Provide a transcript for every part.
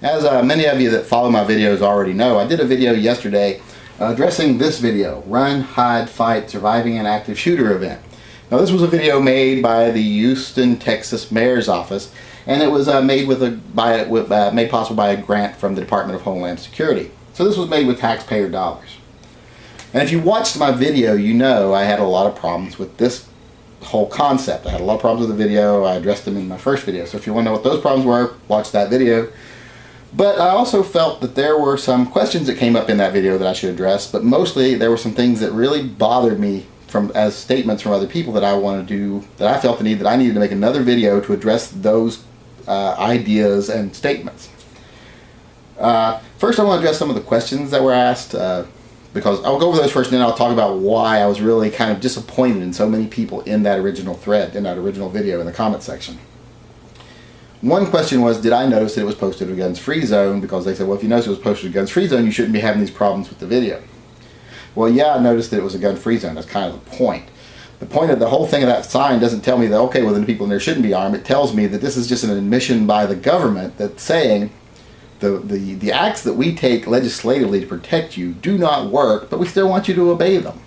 As many of you that follow my videos already know, I did a video yesterday addressing this video, Run, Hide, Fight, Surviving an Active Shooter Event. Now this was a video made by the Houston, Texas Mayor's Office, and it was made made possible by a grant from the Department of Homeland Security. So this was made with taxpayer dollars. And if you watched my video, you know I had a lot of problems with this whole concept. I had a lot of problems with the video. I addressed them in my first video. So if you want to know what those problems were, watch that video. But I also felt that there were some questions that came up in that video that I should address, but mostly there were some things that really bothered me as statements from other people that I felt the need that I needed to make another video to address those ideas and statements. First I want to address some of the questions that were asked, because I'll go over those first and then I'll talk about why I was really kind of disappointed in so many people in that original thread, in that original video in the comment section. One question was, did I notice that it was posted in a guns free zone? Because they said, well, if you notice it was posted in a guns free zone, you shouldn't be having these problems with the video. Well, yeah, I noticed that it was a gun free zone. That's kind of the point. The point of the whole thing of that sign doesn't tell me that, okay, well, then the people in there shouldn't be armed. It tells me that this is just an admission by the government that's saying the acts that we take legislatively to protect you do not work, but we still want you to obey them.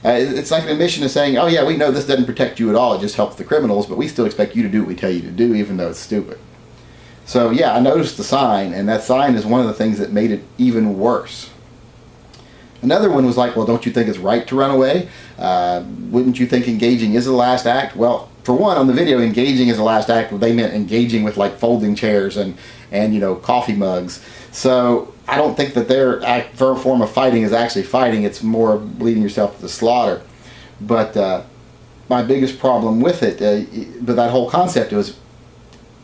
It's like an admission of saying, oh yeah, we know this doesn't protect you at all, it just helps the criminals, but we still expect you to do what we tell you to do, even though it's stupid. So yeah, I noticed the sign, and that sign is one of the things that made it even worse. Another one was like, well, don't you think it's right to run away? Wouldn't you think engaging is the last act? Well, for one, on the video, engaging is the last act. Well, they meant engaging with like folding chairs and you know, coffee mugs. So I don't think that their form of fighting is actually fighting. It's more bleeding yourself to the slaughter. But my biggest problem with it, but that whole concept was,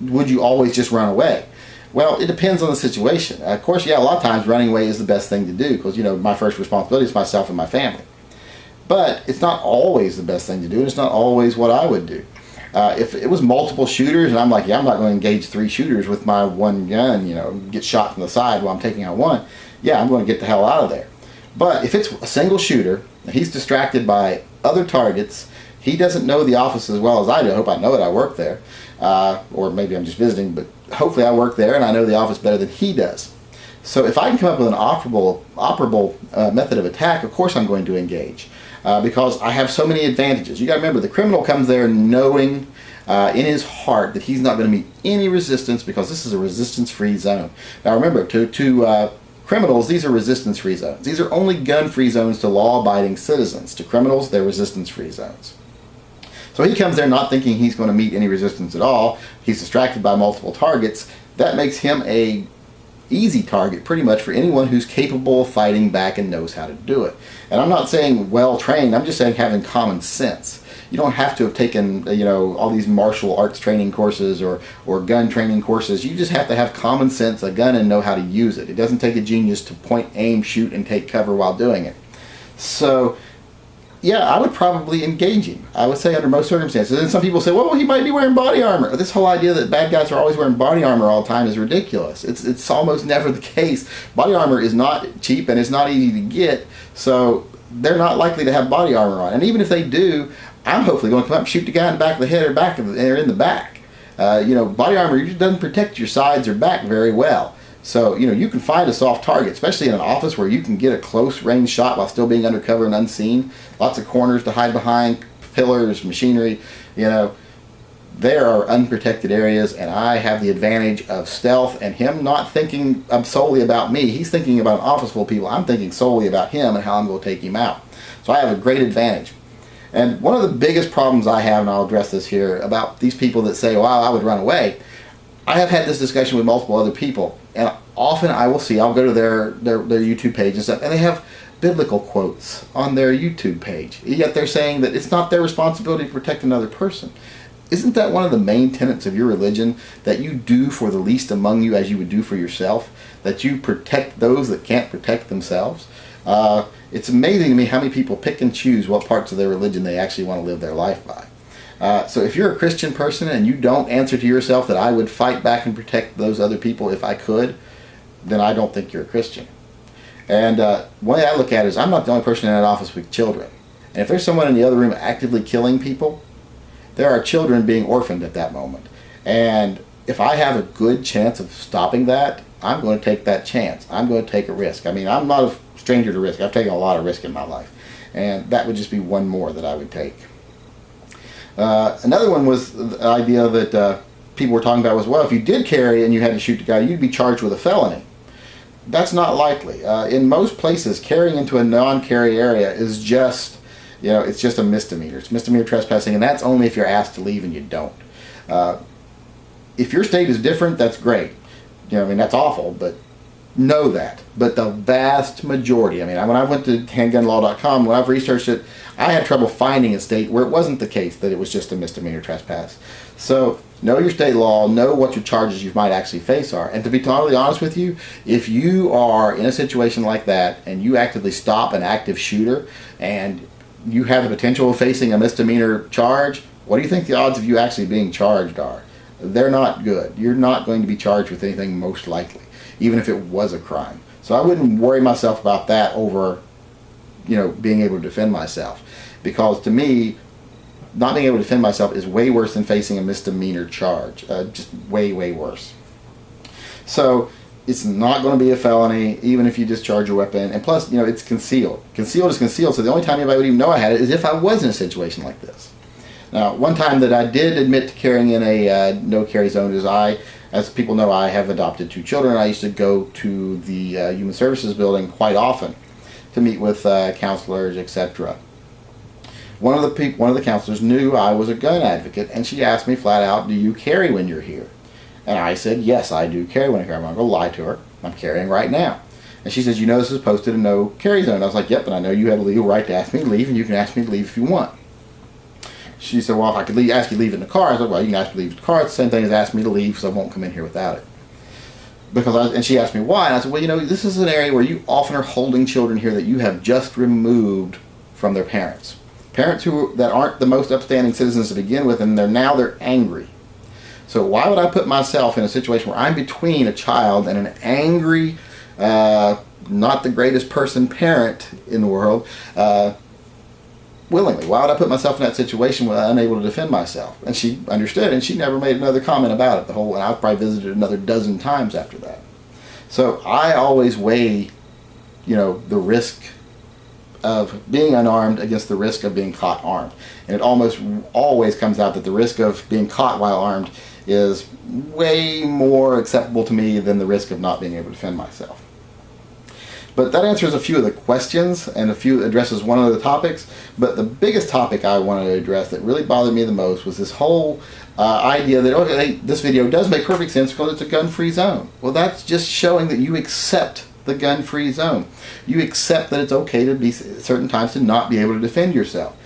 would you always just run away? Well, it depends on the situation. Of course, yeah, a lot of times running away is the best thing to do because, you know, my first responsibility is myself and my family. But it's not always the best thing to do, and it's not always what I would do. If it was multiple shooters, and I'm like, yeah, I'm not going to engage 3 shooters with my one gun, you know, get shot from the side while I'm taking out one, yeah, I'm going to get the hell out of there. But if it's a single shooter, he's distracted by other targets, he doesn't know the office as well as I do. I hope I know it, I work there. Or maybe I'm just visiting, but hopefully I work there and I know the office better than he does. So if I can come up with an operable method of attack, of course I'm going to engage. Because I have so many advantages. You got to remember, the criminal comes there knowing in his heart that he's not going to meet any resistance because this is a resistance-free zone. Now remember, to criminals, these are resistance-free zones. These are only gun-free zones to law-abiding citizens. To criminals, they're resistance-free zones. So he comes there not thinking he's going to meet any resistance at all. He's distracted by multiple targets. That makes him a easy target pretty much for anyone who's capable of fighting back and knows how to do it. And I'm not saying well trained, I'm just saying having common sense. You don't have to have taken, you know, all these martial arts training courses or gun training courses. You just have to have common sense, a gun, and know how to use it. It doesn't take a genius to point, aim, shoot, and take cover while doing it. So yeah, I would probably engage him. I would say under most circumstances. And some people say, well, he might be wearing body armor. This whole idea that bad guys are always wearing body armor all the time is ridiculous. It's almost never the case. Body armor is not cheap and it's not easy to get, so they're not likely to have body armor on. And even if they do, I'm hopefully going to come up and shoot the guy in the back of the head or in the back. You know, body armor usually doesn't protect your sides or back very well. So, you know, you can find a soft target, especially in an office where you can get a close range shot while still being undercover and unseen. Lots of corners to hide behind, pillars, machinery, you know. There are unprotected areas, and I have the advantage of stealth and him not thinking solely about me. He's thinking about an office full of people. I'm thinking solely about him and how I'm going to take him out. So I have a great advantage. And one of the biggest problems I have, and I'll address this here, about these people that say, well, I would run away, I have had this discussion with multiple other people, and often I will see, I'll go to their YouTube page and stuff, and they have biblical quotes on their YouTube page, yet they're saying that it's not their responsibility to protect another person. Isn't that one of the main tenets of your religion, that you do for the least among you as you would do for yourself, that you protect those that can't protect themselves? It's amazing to me how many people pick and choose what parts of their religion they actually want to live their life by. So if you're a Christian person and you don't answer to yourself that I would fight back and protect those other people if I could, then I don't think you're a Christian. And one way I look at it is I'm not the only person in that office with children. And if there's someone in the other room actively killing people, there are children being orphaned at that moment. And if I have a good chance of stopping that, I'm going to take that chance. I'm going to take a risk. I mean, I'm not a stranger to risk. I've taken a lot of risk in my life. And that would just be one more that I would take. Another one was the idea that people were talking about was, well, if you did carry and you had to shoot the guy, you'd be charged with a felony. That's not likely. In most places, carrying into a non-carry area is just, it's just a misdemeanor. It's misdemeanor trespassing, and that's only if you're asked to leave and you don't. If your state is different, that's great. That's awful, but know that. But the vast majority, when I went to handgunlaw.com, when I've researched it, I had trouble finding a state where it wasn't the case that it was just a misdemeanor trespass. So know your state law, know what your charges you might actually face are. And to be totally honest with you, if you are in a situation like that and you actively stop an active shooter and you have the potential of facing a misdemeanor charge, what do you think the odds of you actually being charged are? They're not good. You're not going to be charged with anything most likely, even if it was a crime. So I wouldn't worry myself about that over, being able to defend myself. Because to me, not being able to defend myself is way worse than facing a misdemeanor charge. Just way, way worse. So it's not going to be a felony, even if you discharge your weapon. And plus, it's concealed. Concealed is concealed, so the only time anybody would even know I had it is if I was in a situation like this. Now, one time that I did admit to carrying in a no-carry zone is as people know, I have adopted 2 children. I used to go to the Human Services building quite often to meet with counselors, etc. One of the counselors knew I was a gun advocate, and she asked me flat out, "Do you carry when you're here?" And I said, "Yes, I do carry when I carry." I'm not going to lie to her. I'm carrying right now. And she says, "You know this is posted a no-carry zone." I was like, "Yep, and I know you have a legal right to ask me to leave, and you can ask me to leave if you want." She said, "Well, if I could ask you to leave in the car." I said, "Well, you can ask me to leave in the car. It's the same thing as ask me to leave, because I won't come in here without it." And she asked me why, and I said, "Well, this is an area where you often are holding children here that you have just removed from their parents. Parents that aren't the most upstanding citizens to begin with, and they're angry. So why would I put myself in a situation where I'm between a child and an angry, not the greatest person parent in the world, willingly? Why would I put myself in that situation when I'm unable to defend myself?" And she understood, and she never made another comment about it. And I've probably visited another dozen times after that. So I always weigh, the risk of being unarmed against the risk of being caught armed. And it almost always comes out that the risk of being caught while armed is way more acceptable to me than the risk of not being able to defend myself. But that answers a few of the questions and addresses one of the topics. But the biggest topic I wanted to address that really bothered me the most was this whole idea that, okay, this video does make perfect sense because it's a gun-free zone. Well, that's just showing that you accept the gun-free zone. You accept that it's okay to be certain times to not be able to defend yourself.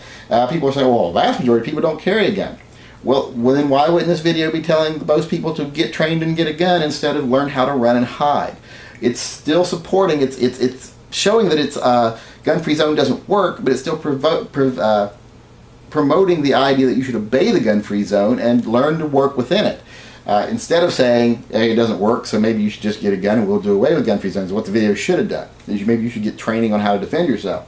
People are saying, well, the vast majority of people don't carry a gun. Well, then why wouldn't this video be telling most people to get trained and get a gun instead of learn how to run and hide? It's still supporting, it's showing that it's gun-free zone doesn't work, but it's still promoting the idea that you should obey the gun-free zone and learn to work within it. Instead of saying, hey, it doesn't work, so maybe you should just get a gun and we'll do away with gun-free zones. What the video should have done is maybe you should get training on how to defend yourself.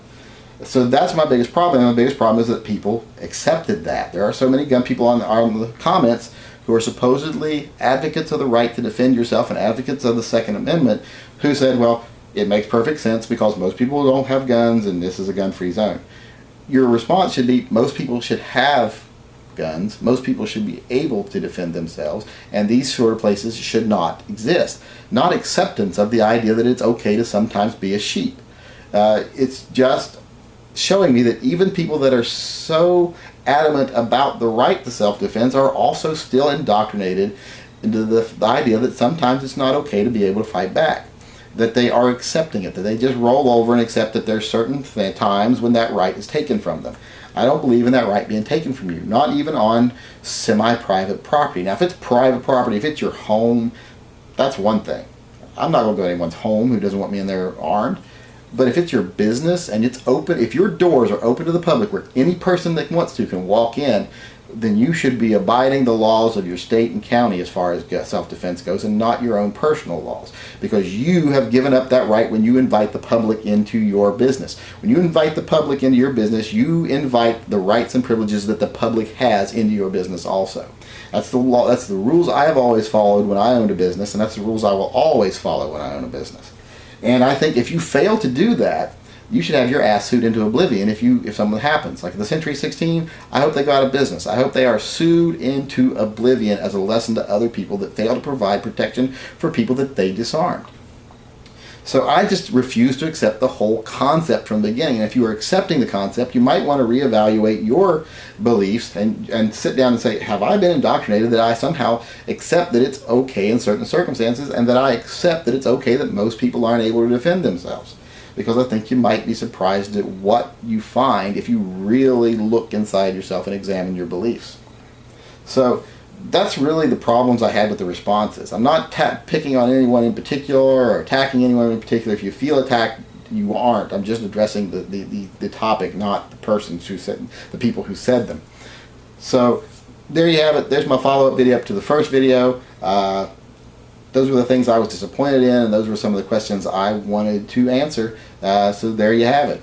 So that's my biggest problem. And my biggest problem is that people accepted that. There are so many gun people on the comments who are supposedly advocates of the right to defend yourself and advocates of the Second Amendment who said, well, it makes perfect sense because most people don't have guns and this is a gun-free zone. Your response should be, most people should have guns, most people should be able to defend themselves, and these sort of places should not exist. Not acceptance of the idea that it's okay to sometimes be a sheep. It's just showing me that even people that are so adamant about the right to self-defense are also still indoctrinated into the idea that sometimes it's not okay to be able to fight back. That they are accepting it, that they just roll over and accept that there's certain times when that right is taken from them. I don't believe in that right being taken from you, not even on semi-private property. Now, if it's private property, if it's your home, that's one thing. I'm not going to go to anyone's home who doesn't want me in there armed. But if it's your business and it's open, if your doors are open to the public where any person that wants to can walk in, then you should be abiding the laws of your state and county as far as self-defense goes, and not your own personal laws, because you have given up that right when you invite the public into your business. When you invite the public into your business, you invite the rights and privileges that the public has into your business also. That's the law. That's the rules I have always followed when I owned a business, and that's the rules I will always follow when I own a business. And I think if you fail to do that, you should have your ass sued into oblivion if something happens. Like the Century 16, I hope they go out of business. I hope they are sued into oblivion as a lesson to other people that fail to provide protection for people that they disarmed. So I just refuse to accept the whole concept from the beginning. And if you are accepting the concept, you might want to reevaluate your beliefs and sit down and say, have I been indoctrinated that I somehow accept that it's okay in certain circumstances, and that I accept that it's okay that most people aren't able to defend themselves? Because I think you might be surprised at what you find if you really look inside yourself and examine your beliefs. So that's really the problems I had with the responses. I'm not picking on anyone in particular or attacking anyone in particular. If you feel attacked, you aren't. I'm just addressing the topic, not the persons who said, the people who said them. So there you have it. There's my follow-up video up to the first video. Those were the things I was disappointed in, and those were some of the questions I wanted to answer. So there you have it.